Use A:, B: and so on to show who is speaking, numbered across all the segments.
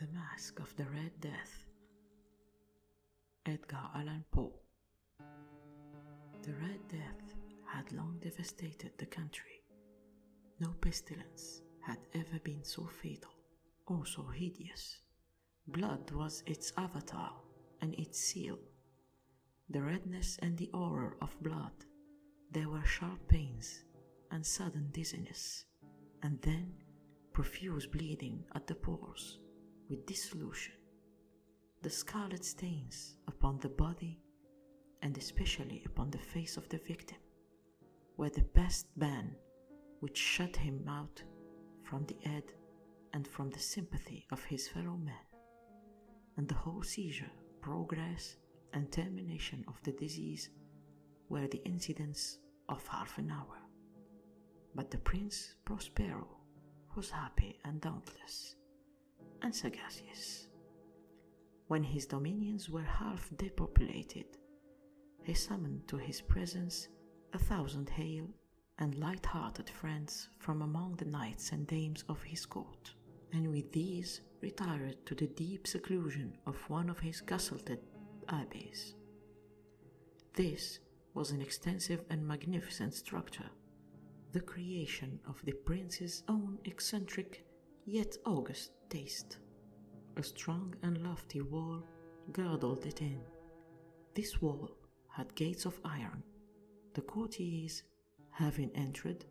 A: The Masque of the Red Death. Edgar Allan Poe. The Red Death had long devastated the country. No pestilence had ever been so fatal or so hideous. Blood was its avatar and its seal. The redness and the horror of blood. There were sharp pains and sudden dizziness, and then profuse bleeding at the pores, with dissolution. The scarlet stains upon the body, and especially upon the face of the victim, were the pest ban which shut him out from the head and from the sympathy of his fellow men. And the whole seizure, progress, and termination of the disease were the incidents of half an hour. But the Prince Prospero was happy and dauntless, and sagacious. When his dominions were half depopulated, he summoned to his presence 1,000 hale and light-hearted friends from among the knights and dames of his court, and with these retired to the deep seclusion of one of his castleted abbeys. This was an extensive and magnificent structure, the creation of the prince's own eccentric yet august taste. A strong and lofty wall girdled it in. This wall had gates of iron. The courtiers, having entered,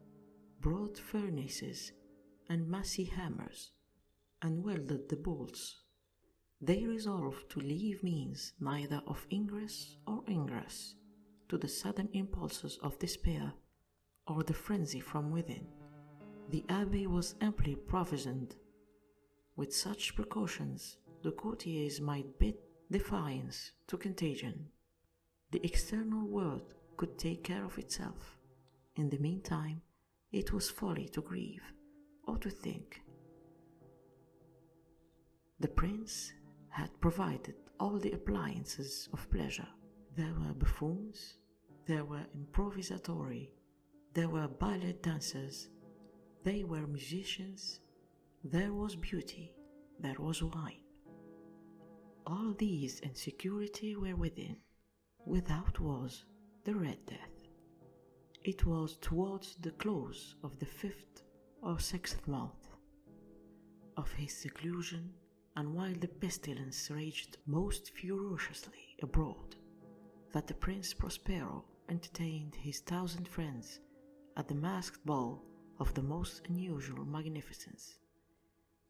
A: brought furnaces and massy hammers, and welded the bolts. They resolved to leave means neither of ingress or ingress to the sudden impulses of despair or the frenzy from within. The abbey was amply provisioned. With such precautions, the courtiers might bid defiance to contagion. The external world could take care of itself. In the meantime, it was folly to grieve or to think. The prince had provided all the appliances of pleasure. There were buffoons, there were improvisatori, there were ballet dancers, they were musicians, there was beauty, there was wine. All these and security were within. Without was the Red Death. It was towards the close of the 5th or 6th month of his seclusion, and while the pestilence raged most ferociously abroad, that the Prince Prospero entertained his 1,000 friends at the masked ball of the most unusual magnificence.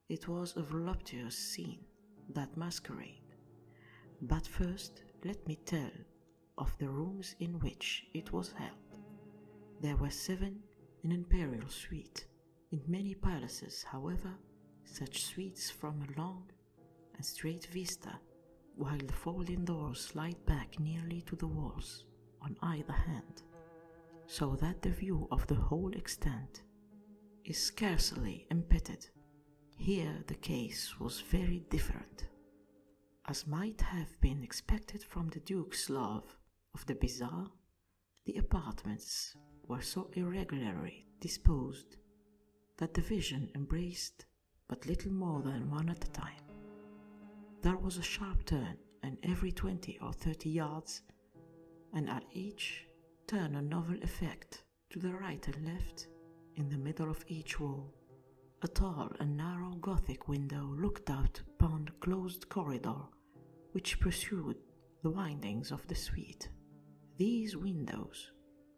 A: It was a voluptuous scene, that masquerade. But first let me tell of the rooms in which it was held. There were 7 in an imperial suite. In many palaces, however, such suites form a long and straight vista, while the folding doors slide back nearly to the walls on either hand, so that the view of the whole extent is scarcely impeded. Here the case was very different. As might have been expected from the Duke's love of the bizarre, the apartments were so irregularly disposed that the vision embraced but little more than one at a time. There was a sharp turn, and every 20 or 30 yards, and at each turn a novel effect, to the right and left, in the middle of each wall. A tall and narrow Gothic window looked out upon the closed corridor which pursued the windings of the suite. These windows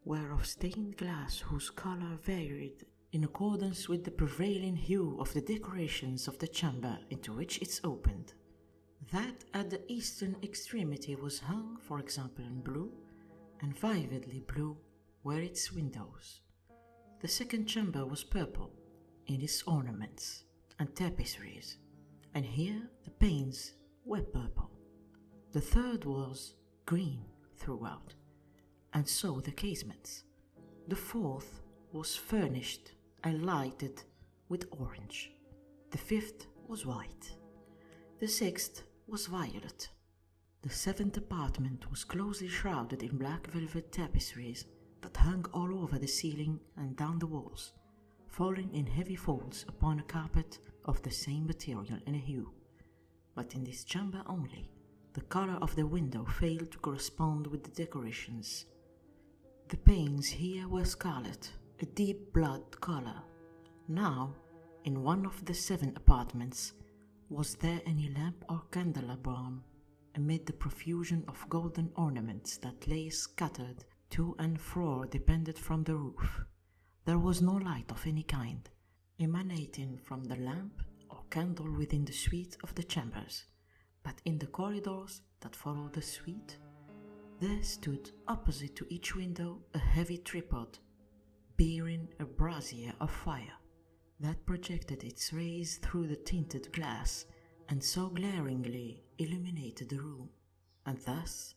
A: were of stained glass whose color varied in accordance with the prevailing hue of the decorations of the chamber into which it opened. That at the eastern extremity was hung, for example, in blue, and vividly blue were its windows. The second chamber was purple in its ornaments and tapestries, and here the panes were purple. The third was green throughout, and so the casements. The fourth was furnished and lighted with orange. The 5th was white. The 6th was violet. The 7th apartment was closely shrouded in black velvet tapestries that hung all over the ceiling and down the walls, falling in heavy folds upon a carpet of the same material and hue. but in this chamber only, the color of the window failed to correspond with the decorations. The panes here were scarlet, a deep blood color. Now, in one of the 7 apartments, was there any lamp or candelabrum amid the profusion of golden ornaments that lay scattered to and fro depended from the roof? There was no light of any kind emanating from the lamp or candle within the suite of the chambers, but in the corridors that followed the suite, there stood opposite to each window a heavy tripod, bearing a brazier of fire that projected its rays through the tinted glass and so glaringly illuminated the room, and thus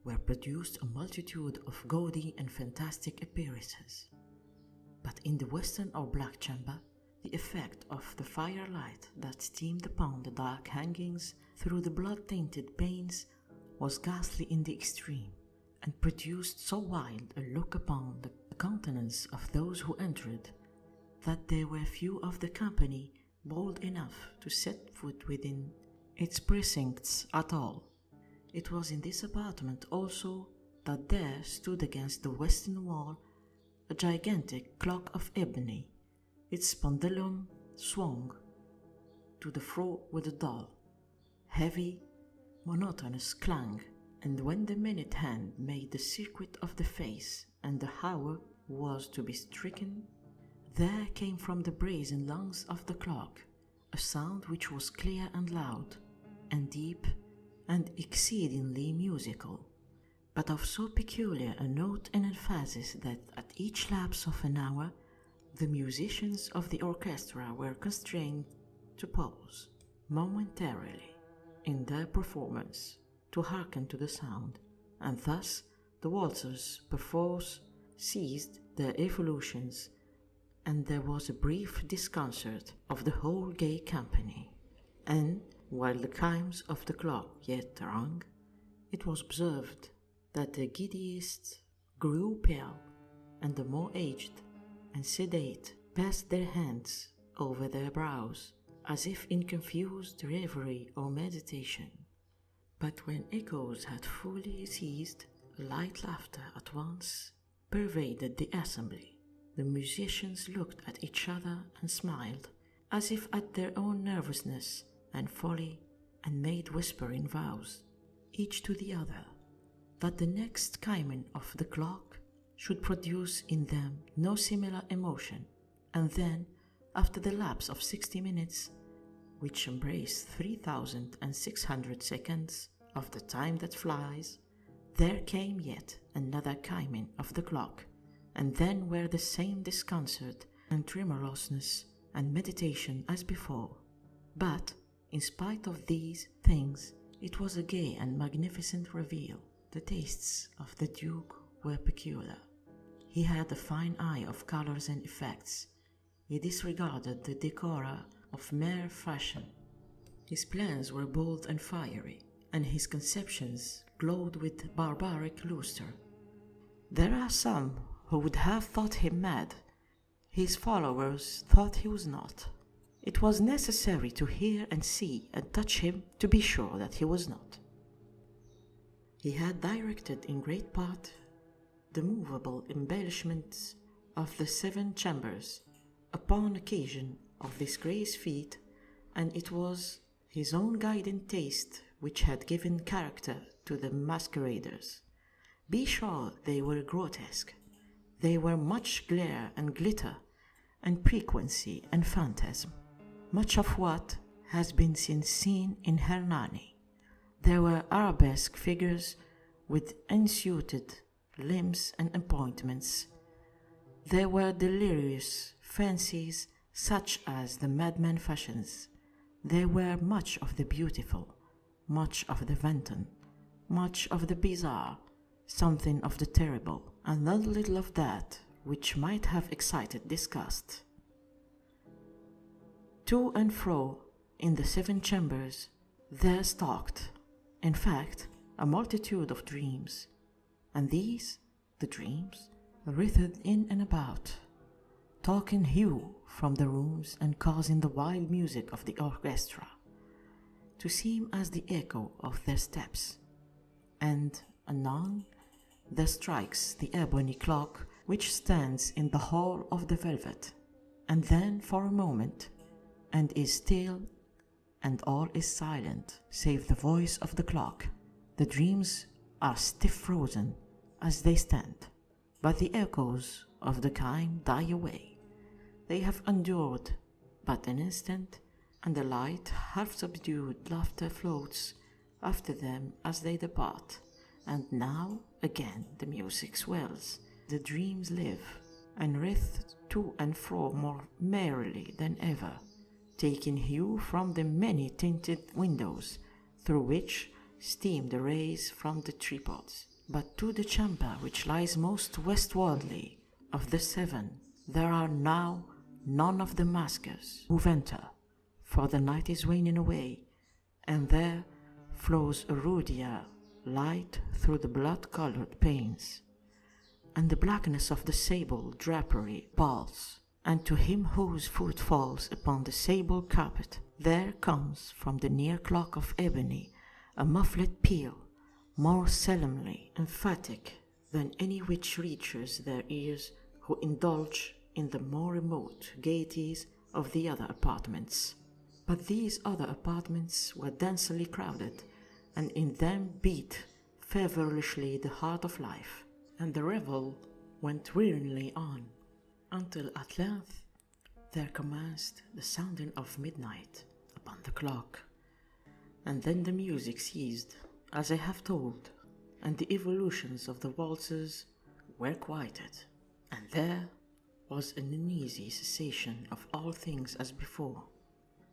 A: were produced a multitude of gaudy and fantastic appearances. But in the western or black chamber, the effect of the firelight that streamed upon the dark hangings through the blood-tainted panes was ghastly in the extreme, and produced so wild a look upon the countenance of those who entered, that there were few of the company bold enough to set foot within its precincts at all. It was in this apartment also that there stood against the western wall a gigantic clock of ebony. Its pendulum swung to the fro with a dull, heavy, monotonous clang, and when the minute hand made the circuit of the face and the hour was to be stricken, there came from the brazen lungs of the clock a sound which was clear and loud, and deep, and exceedingly musical, but of so peculiar a note and emphasis that at each lapse of an hour the musicians of the orchestra were constrained to pause momentarily in their performance to hearken to the sound, and thus the waltzers perforce ceased their evolutions, and there was a brief disconcert of the whole gay company. And, while the chimes of the clock yet rung, it was observed that the giddiest grew pale, and the more aged and sedate passed their hands over their brows, as if in confused reverie or meditation. But when echoes had fully ceased, light laughter at once pervaded the assembly. The musicians looked at each other and smiled, as if at their own nervousness and folly, and made whispering vows, each to the other, that the next chiming of the clock should produce in them no similar emotion, and then, after the lapse of 60 minutes, which embraced 3,600 seconds of the time that flies, there came yet another chiming of the clock, and then were the same disconcert and tremorousness and meditation as before. But, in spite of these things, it was a gay and magnificent reveal. The tastes of the Duke were peculiar. He had a fine eye of colors and effects. He disregarded the decora of mere fashion. His plans were bold and fiery, and his conceptions glowed with barbaric lustre. There are some who would have thought him mad. His followers thought he was not. It was necessary to hear and see and touch him to be sure that he was not. He had directed in great part the movable embellishments of the 7 chambers upon occasion of this grace feat, and it was his own guiding taste which had given character to the masqueraders. Be sure they were grotesque. They were much glare and glitter and piquancy and phantasm, much of what has been since seen in Hernani. There were arabesque figures with unsuited limbs and appointments. There were delirious fancies such as the madman fashions. There were much of the beautiful, much of the wanton, much of the bizarre, something of the terrible, and not a little of that which might have excited disgust. To and fro in the 7 chambers there stalked, in fact, a multitude of dreams, and these, the dreams, writhed in and about, talking hue from the rooms and causing the wild music of the orchestra to seem as the echo of their steps. And anon there strikes the ebony clock which stands in the hall of the velvet, and then for a moment, and is still, and all is silent, save the voice of the clock. The dreams are stiff frozen as they stand, but the echoes of the chime die away. They have endured but an instant, and the light, half-subdued laughter floats after them as they depart. And now again the music swells, the dreams live, and writhe to and fro more merrily than ever, taking hue from the many tinted windows through which steam the rays from the tripods. But to the chamber which lies most westwardly of the seven, there are now none of the maskers who enter, for the night is waning away, and there flows a ruddier light through the blood-colored panes, and the blackness of the sable drapery palls, and to him whose foot falls upon the sable carpet, there comes from the near clock of ebony a muffled peal, more solemnly emphatic than any which reaches their ears who indulge in the more remote gaieties of the other apartments. But these other apartments were densely crowded, and in them beat feverishly the heart of life, and the revel went wearily on, until at length there commenced the sounding of midnight upon the clock, and then the music ceased, as I have told, and the evolutions of the waltzes were quieted, and there was an uneasy cessation of all things as before.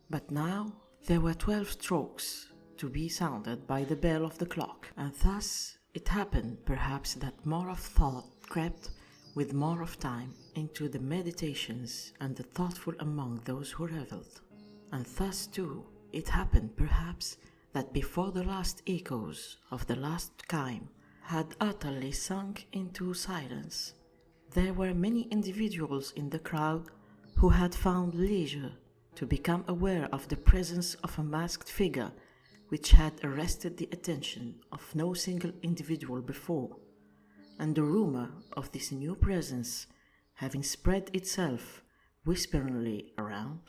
A: But now there were 12 strokes to be sounded by the bell of the clock, and thus it happened perhaps that more of thought crept with more of time into the meditations and the thoughtful among those who revelled. And thus too it happened perhaps that before the last echoes of the last chime had utterly sunk into silence, there were many individuals in the crowd who had found leisure to become aware of the presence of a masked figure which had arrested the attention of no single individual before, and the rumor of this new presence having spread itself whisperingly around,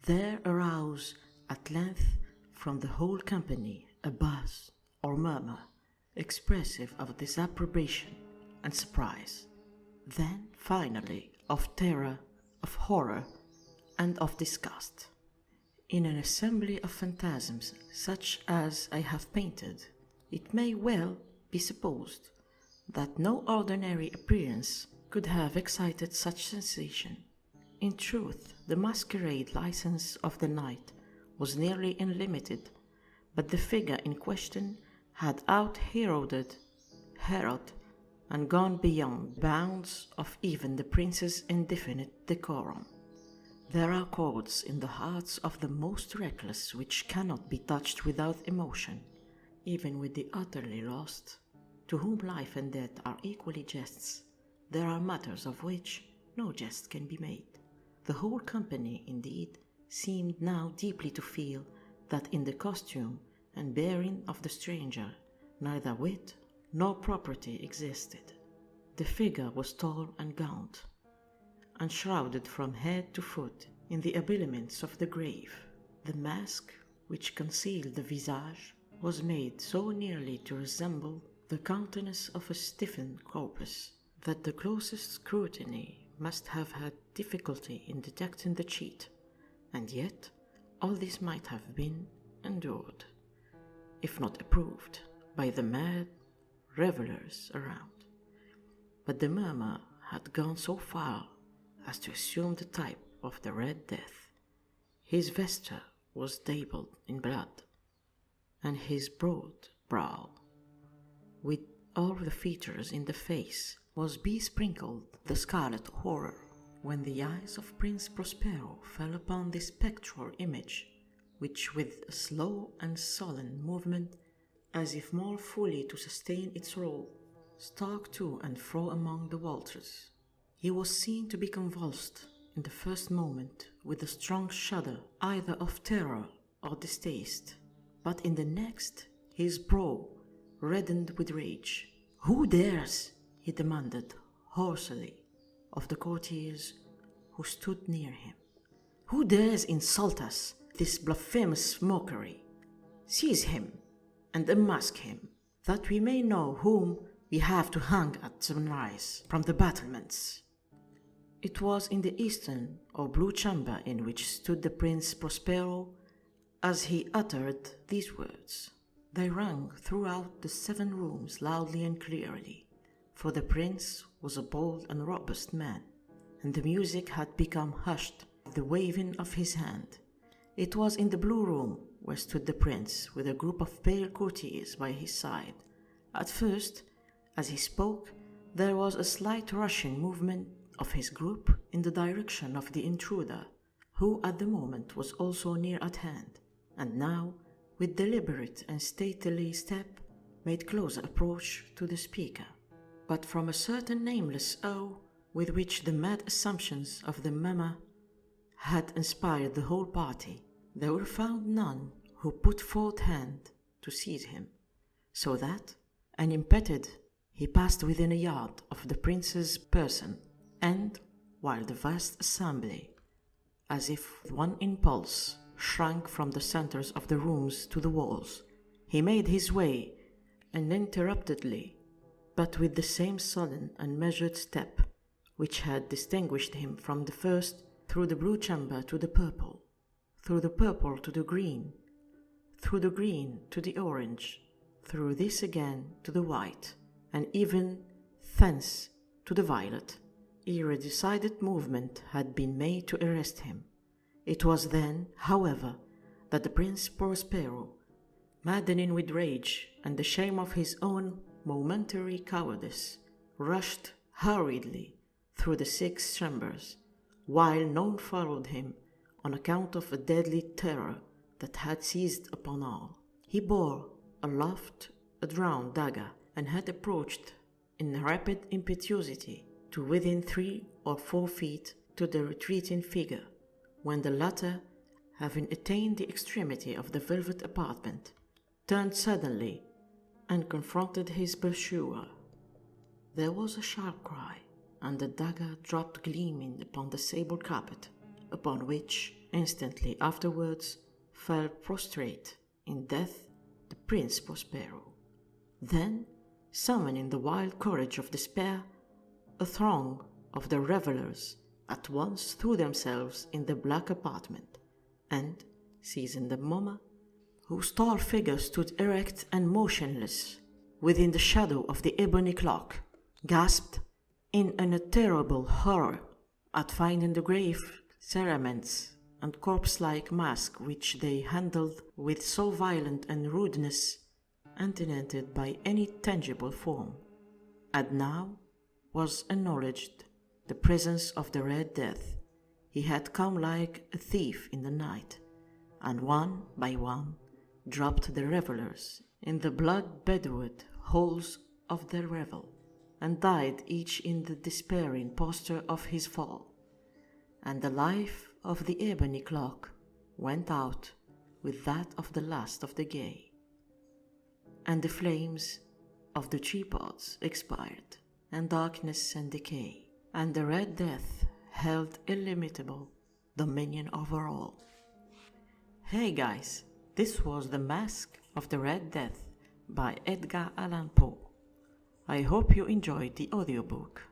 A: there arose at length from the whole company a buzz or murmur expressive of disapprobation and surprise, then finally of terror, of horror, and of disgust. In an assembly of phantasms such as I have painted, it may well be supposed that no ordinary appearance could have excited such sensation. In truth, the masquerade license of the night was nearly unlimited, but the figure in question had out-Heroded Herod and gone beyond bounds of even the prince's indefinite decorum. There are chords in the hearts of the most reckless which cannot be touched without emotion, even with the utterly lost, to whom life and death are equally jests. There are matters of which no jest can be made. The whole company, indeed, seemed now deeply to feel that in the costume and bearing of the stranger neither wit nor property existed. The figure was tall and gaunt, and shrouded from head to foot in the habiliments of the grave. The mask which concealed the visage was made so nearly to resemble the countenance of a stiffened corpus that the closest scrutiny must have had difficulty in detecting the cheat, and yet all this might have been endured, if not approved, by the mad revellers around. But the murmur had gone so far as to assume the type of the Red Death. His vesture was dabbled in blood, and his broad brow, with all the features in the face, was besprinkled the scarlet horror. When the eyes of Prince Prospero fell upon this spectral image, which with a slow and sullen movement, as if more fully to sustain its role, stalked to and fro among the waltzers, he was seen to be convulsed in the first moment with a strong shudder, either of terror or distaste, but in the next his brow reddened with rage. "Who dares?" he demanded hoarsely of the courtiers who stood near him. "Who dares insult us, this blasphemous mockery? Seize him and unmask him, that we may know whom we have to hang at sunrise from the battlements." It was in the eastern or blue chamber in which stood the Prince Prospero as he uttered these words. They rang throughout the 7 rooms loudly and clearly, for the prince was a bold and robust man, and the music had become hushed with the waving of his hand. It was in the blue room where stood the prince with a group of pale courtiers by his side. At first, as he spoke, there was a slight rushing movement of his group in the direction of the intruder, who at the moment was also near at hand, and now, with deliberate and stately step, made closer approach to the speaker. But from a certain nameless awe with which the mad assumptions of the mama had inspired the whole party, there were found none who put forth hand to seize him, so that, unimpeded, he passed within a yard of the prince's person, and, while the vast assembly, as if with one impulse, shrank from the centers of the rooms to the walls, he made his way uninterruptedly, but with the same sudden and measured step which had distinguished him from the first, through the blue chamber to the purple, through the purple to the green, through the green to the orange, through this again to the white, and even thence to the violet, ere a decided movement had been made to arrest him. It was then, however, that the Prince Prospero, maddening with rage and the shame of his own momentary cowardice, rushed hurriedly through the 6 chambers, while none followed him on account of a deadly terror that had seized upon all. He bore aloft a drawn dagger, and had approached in rapid impetuosity to within 3 or 4 feet to the retreating figure, when the latter, having attained the extremity of the velvet apartment, turned suddenly and confronted his pursuer. There was a sharp cry, and the dagger dropped gleaming upon the sable carpet, upon which, instantly afterwards, fell prostrate in death the Prince Prospero. Then, summoning the wild courage of despair, a throng of the revellers at once threw themselves in the black apartment, and, seizing the mummer, whose tall figure stood erect and motionless within the shadow of the ebony clock, gasped in unutterable horror at finding the grave cerements and corpse-like mask which they handled with so violent and rudeness untenanted by any tangible form. And now was acknowledged the presence of the Red Death. He had come like a thief in the night, and one by one dropped the revellers in the blood-bedewed holes of their revel, and died each in the despairing posture of his fall. And the life of the ebony clock went out with that of the last of the gay, and the flames of the teapots expired, and darkness and decay, and the Red Death held illimitable dominion over all. Hey guys, this was The Masque of the Red Death by Edgar Allan Poe. I hope you enjoyed the audiobook.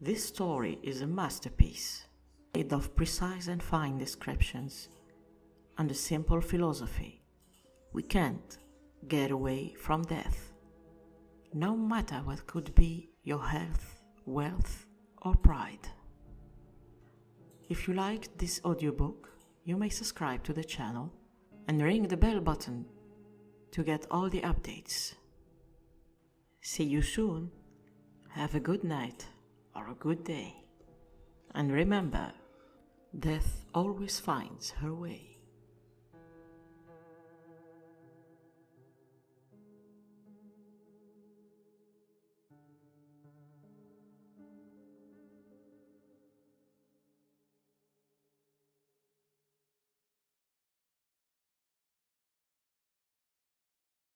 A: This story is a masterpiece, made of precise and fine descriptions and a simple philosophy. We can't get away from death, no matter what could be your health, wealth, or pride. If you liked this audiobook, you may subscribe to the channel and ring the bell button to get all the updates. See you soon. Have a good night or a good day. And remember, death always finds her way.